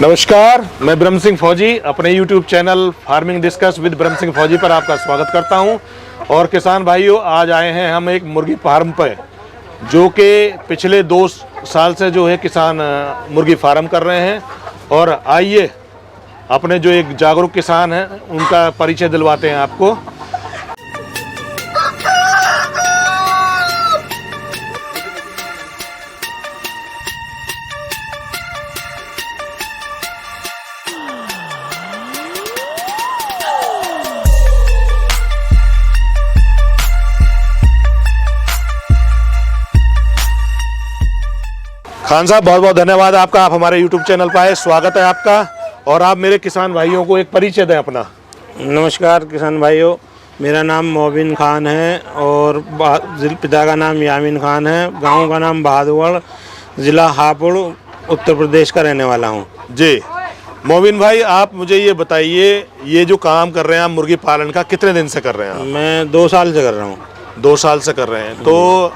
नमस्कार, मैं ब्रह्म सिंह फौजी अपने YouTube channel farming discuss with ब्रह्म सिंह फौजी पर आपका स्वागत करता हूं। और किसान भाइयों, आज आए हैं हम एक मुर्गी फार्म पर, जो कि पिछले 2 साल से जो है किसान मुर्गी फार्म कर रहे हैं। और आइए अपने जो एक जागरूक किसान हैं उनका परिचय दिलवाते हैं आपको। खान साहब, बहुत बहुत धन्यवाद आपका, आप हमारे YouTube चैनल पर आए, स्वागत है आपका। और आप मेरे किसान भाइयों को एक परिचय दें अपना। नमस्कार किसान भाइयों, मेरा नाम मोबिन खान है और पिता का नाम यामीन खान है। गांव का नाम बहादुरगढ़, ज़िला हापुड़, उत्तर प्रदेश का रहने वाला हूं। जी मोबिन भाई, आप मुझे ये बताइए, ये जो काम कर रहे हैं आप मुर्गी पालन का, कितने दिन से कर रहे हैं आप? मैं 2 साल से कर रहा हूँ। 2 साल से कर रहे हैं, तो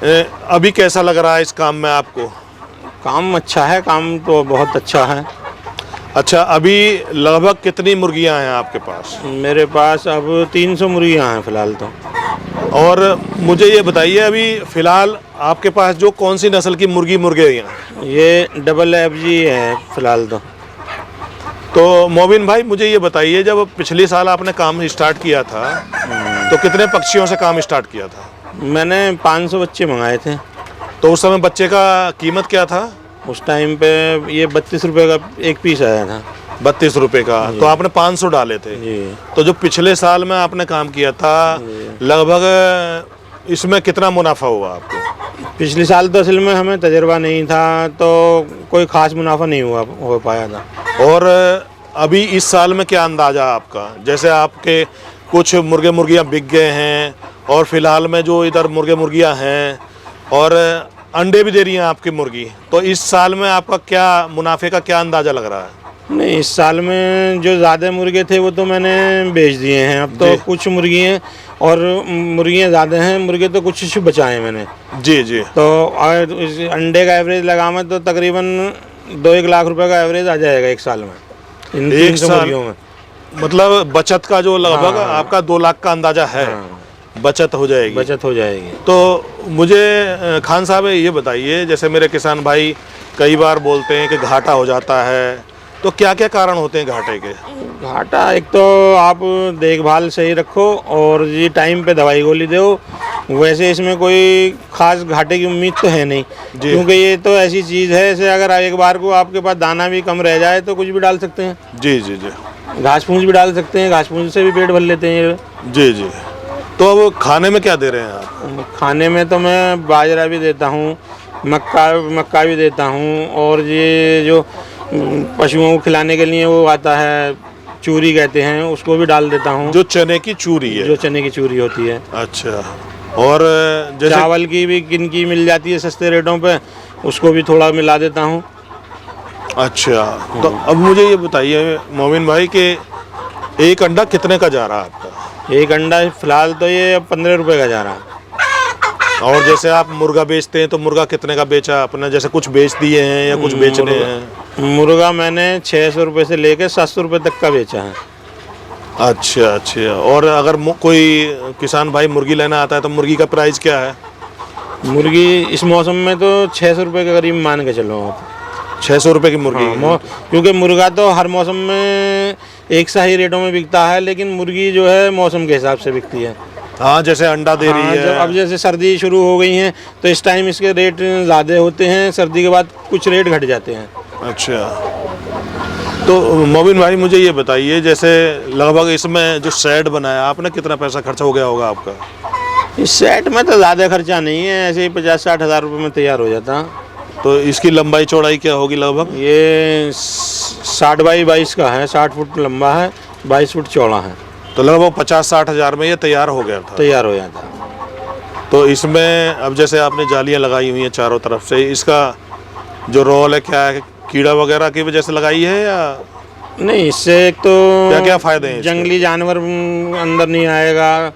अभी कैसा लग रहा है इस काम में आपको? काम अच्छा है, काम तो बहुत अच्छा है। अच्छा, अभी लगभग कितनी मुर्गियां हैं आपके पास? मेरे पास अब 300 मुर्गियाँ हैं फ़िलहाल तो। और मुझे ये बताइए, अभी फ़िलहाल आपके पास जो कौन सी नस्ल की मुर्गे हैं? ये डबल FG है फ़िलहाल तो मोबिन भाई, मुझे ये बताइए, जब पिछले साल आपने काम स्टार्ट किया था तो कितने पक्षियों से काम स्टार्ट किया था? मैंने 500 बच्चे मंगाए थे। तो उस समय बच्चे का कीमत क्या था? उस टाइम पे ये 32 रुपये का एक पीस आया था। 32 रुपये का, तो आपने 500 डाले थे जी। तो जो पिछले साल में आपने काम किया था, लगभग इसमें कितना मुनाफा हुआ आपको? पिछले साल तो असल में हमें तजर्बा नहीं था, तो कोई ख़ास मुनाफा नहीं हो पाया था। और अभी इस साल में क्या अंदाज़ा आपका? जैसे आपके कुछ मुर्गियां बिक गए हैं और फिलहाल में जो इधर मुर्गियां हैं और अंडे भी दे रही हैं आपकी मुर्गी, तो इस साल में आपका क्या मुनाफे का क्या अंदाज़ा लग रहा है? नहीं, इस साल में जो ज़्यादा मुर्गे थे वो तो मैंने बेच दिए हैं। अब तो कुछ मुर्गियाँ और मुर्गियाँ ज़्यादा हैं, मुर्गे तो कुछ बचाए मैंने। जी जी। तो इस अंडे का एवरेज लगाना तो तकरीबन 2-1 लाख रुपए का एवरेज आ जाएगा एक साल में, इन 300 मुर्गियों में। मतलब बचत का जो लगभग आपका 2 लाख का अंदाजा है। बचत हो जाएगी। तो मुझे खान साहब ये बताइए, जैसे मेरे किसान भाई कई बार बोलते हैं कि घाटा हो जाता है, तो क्या क्या कारण होते हैं घाटे के? घाटा, एक तो आप देखभाल सही रखो और ये टाइम पे दवाई गोली दो। वैसे इसमें कोई खास घाटे की उम्मीद तो है नहीं, क्योंकि ये तो ऐसी चीज़ है, ऐसे अगर एक बार को आपके पास दाना भी कम रह जाए तो कुछ भी डाल सकते हैं। जी जी जी। घास फूस भी डाल सकते हैं, घास फूस से भी पेट भर लेते हैं ये। जी जी। तो अब खाने में क्या दे रहे हैं आप? खाने में तो मैं बाजरा भी देता हूँ, मक्का भी देता हूँ, और ये जो पशुओं को खिलाने के लिए वो आता है, चूरी कहते हैं, उसको भी डाल देता हूँ। जो चने की चूरी है? जो चने की चूरी होती है। अच्छा। और जैसे चावल की भी किनकी मिल जाती है सस्ते रेटों पे, उसको भी थोड़ा मिला देता हूँ। अच्छा, तो अब मुझे ये बताइए मोमिन भाई कि एक अंडा कितने का जा रहा है आपका? एक अंडा फ़िलहाल तो ये 15 रुपये का जा रहा है। और जैसे आप मुर्गा बेचते हैं तो मुर्गा कितने का बेचा आपने? जैसे कुछ बेच दिए हैं या कुछ बेच रहे हैं? मुर्गा मैंने 600 रुपये से लेकर 700 रुपये तक का बेचा है। अच्छा अच्छा। और अगर कोई किसान भाई मुर्गी लेना आता है तो मुर्गी का प्राइस क्या है? मुर्गी इस मौसम में तो 600 रुपये के करीब मान के चलो आप। 600 रुपये की मुर्गी? क्योंकि मुर्गा तो हर मौसम में एक सा ही रेटों में बिकता है, लेकिन मुर्गी जो है मौसम के हिसाब से बिकती है। हाँ, जैसे अंडा दे रही है। अब जैसे सर्दी शुरू हो गई हैं तो इस टाइम इसके रेट ज़्यादा होते हैं, सर्दी के बाद कुछ रेट घट जाते हैं। अच्छा, तो मोबिन भाई मुझे ये बताइए, जैसे लगभग इसमें जो शेड बनाया आपने, कितना पैसा खर्चा हो गया होगा आपका? इस सेट में तो ज़्यादा खर्चा नहीं है, ऐसे ही 50-60 हज़ार रुपये में तैयार हो जाता। तो इसकी लंबाई चौड़ाई क्या होगी लगभग? ये 60 बाई 22 का है, 60 फुट लंबा है, 22 फुट चौड़ा है। तो लगभग 50-60 हज़ार में ये तैयार हो गया था? तैयार हो जाता। तो इसमें अब जैसे आपने जालियाँ लगाई हुई हैं चारों तरफ से, इसका जो रोल है क्या है, कीड़ा वगैरह की वजह से लगाई है या नहीं? इससे एक तो क्या क्या फ़ायदे हैं? जंगली जानवर अंदर नहीं आएगा,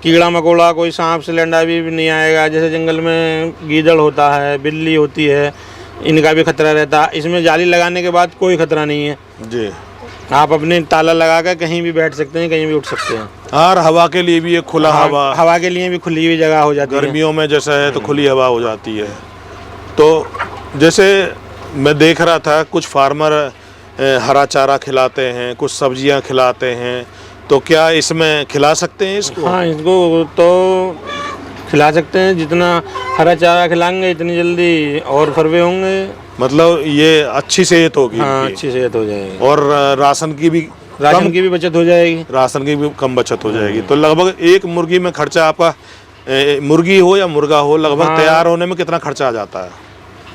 कीड़ा मकोड़ा कोई सांप सिलेंडा भी नहीं आएगा। जैसे जंगल में गीदड़ होता है, बिल्ली होती है, इनका भी खतरा रहता है। इसमें जाली लगाने के बाद कोई खतरा नहीं है जी। आप अपने ताला लगा कर कहीं भी बैठ सकते हैं, कहीं भी उठ सकते हैं। और हवा के लिए भी एक खुला हवा के लिए भी खुली हुई जगह हो जाती है। गर्मियों में जैसा है तो खुली हवा हो जाती है। तो जैसे मैं देख रहा था कुछ फार्मर हरा चारा खिलाते हैं, कुछ सब्जियां खिलाते हैं, तो क्या इसमें खिला सकते हैं इसको? हाँ, इसको तो खिला सकते हैं। जितना हरा चारा खिलाएंगे इतनी जल्दी और फरवे होंगे। मतलब ये अच्छी सेहत होगी हाँ, इनकी। अच्छी सेहत हो जाएगी और राशन की भी बचत हो जाएगी। राशन की भी कम बचत हो जाएगी। तो लगभग एक मुर्गी में खर्चा आपका, मुर्गी हो या मुर्गा हो, लगभग तैयार होने में कितना खर्चा आ जाता है?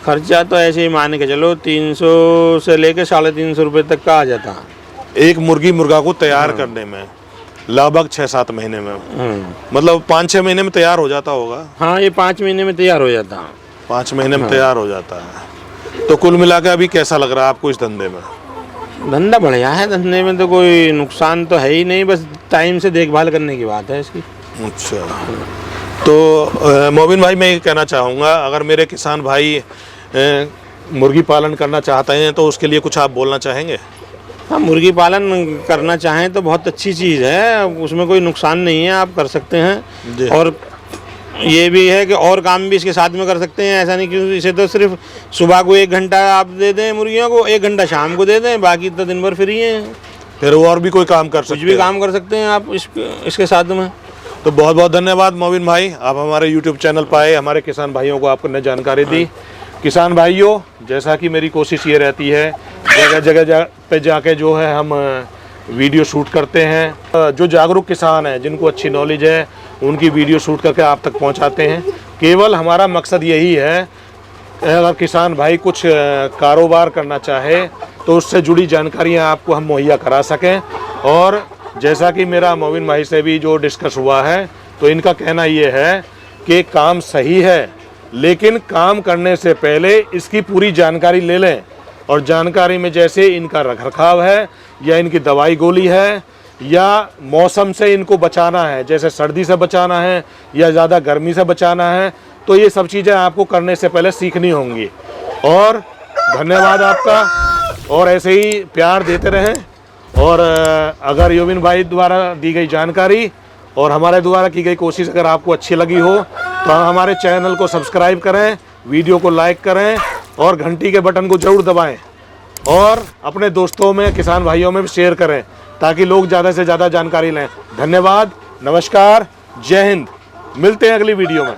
खर्चा तो ऐसे ही मान के चलो 300 से लेके 350 रुपये तक का आ जाता है। एक मुर्गा को तैयार करने में लगभग 6-7 महीने में, मतलब 5-6 महीने में तैयार हो जाता होगा। हाँ, ये 5 महीने में तैयार हो जाता है। 5 महीने में तैयार हो जाता है। तो कुल मिलाकर अभी कैसा लग रहा है आपको इस धंधे में? धंधा बढ़िया है। धंधे में तो कोई नुकसान तो है ही नहीं, बस टाइम से देखभाल करने की बात है इसकी। अच्छा, तो मोबिन भाई मैं ये कहना चाहूँगा, अगर मेरे किसान भाई मुर्गी पालन करना चाहते हैं तो उसके लिए कुछ आप बोलना चाहेंगे? हाँ, मुर्गी पालन करना चाहें तो बहुत अच्छी चीज़ है, उसमें कोई नुकसान नहीं है, आप कर सकते हैं। और ये भी है कि और काम भी इसके साथ में कर सकते हैं। ऐसा नहीं कि इसे तो सिर्फ सुबह को 1 घंटा आप दे दें मुर्गियों को, 1 घंटा शाम को दे दें, बाकी तो दिन भर फ्री हैं। फिर वो और भी कोई काम कर सकते हैं? कुछ भी काम कर सकते हैं आप इसके साथ में। तो बहुत बहुत धन्यवाद मोबिन भाई, आप हमारे यूट्यूब चैनल पर आए, हमारे किसान भाइयों को आपने जानकारी दी। किसान भाइयों, जैसा कि मेरी कोशिश ये रहती है जगह जगह पे जाके जो है हम वीडियो शूट करते हैं। जो जागरूक किसान हैं, जिनको अच्छी नॉलेज है, उनकी वीडियो शूट करके आप तक पहुंचाते हैं। केवल हमारा मकसद यही है, अगर किसान भाई कुछ कारोबार करना चाहे तो उससे जुड़ी जानकारियां आपको हम मुहैया करा सकें। और जैसा कि मेरा मोबिन भाई से भी जो डिस्कस हुआ है, तो इनका कहना ये है कि काम सही है, लेकिन काम करने से पहले इसकी पूरी जानकारी ले लें। और जानकारी में जैसे इनका रखरखाव है, या इनकी दवाई गोली है, या मौसम से इनको बचाना है, जैसे सर्दी से बचाना है या ज़्यादा गर्मी से बचाना है, तो ये सब चीज़ें आपको करने से पहले सीखनी होंगी। और धन्यवाद आपका, और ऐसे ही प्यार देते रहें। और अगर योबिन भाई द्वारा दी गई जानकारी और हमारे द्वारा की गई कोशिश अगर आपको अच्छी लगी हो तो हमारे चैनल को सब्सक्राइब करें, वीडियो को लाइक करें और घंटी के बटन को ज़रूर दबाएं, और अपने दोस्तों में, किसान भाइयों में भी शेयर करें, ताकि लोग ज़्यादा से ज़्यादा जानकारी लें। धन्यवाद, नमस्कार, जय हिंद। मिलते हैं अगली वीडियो में।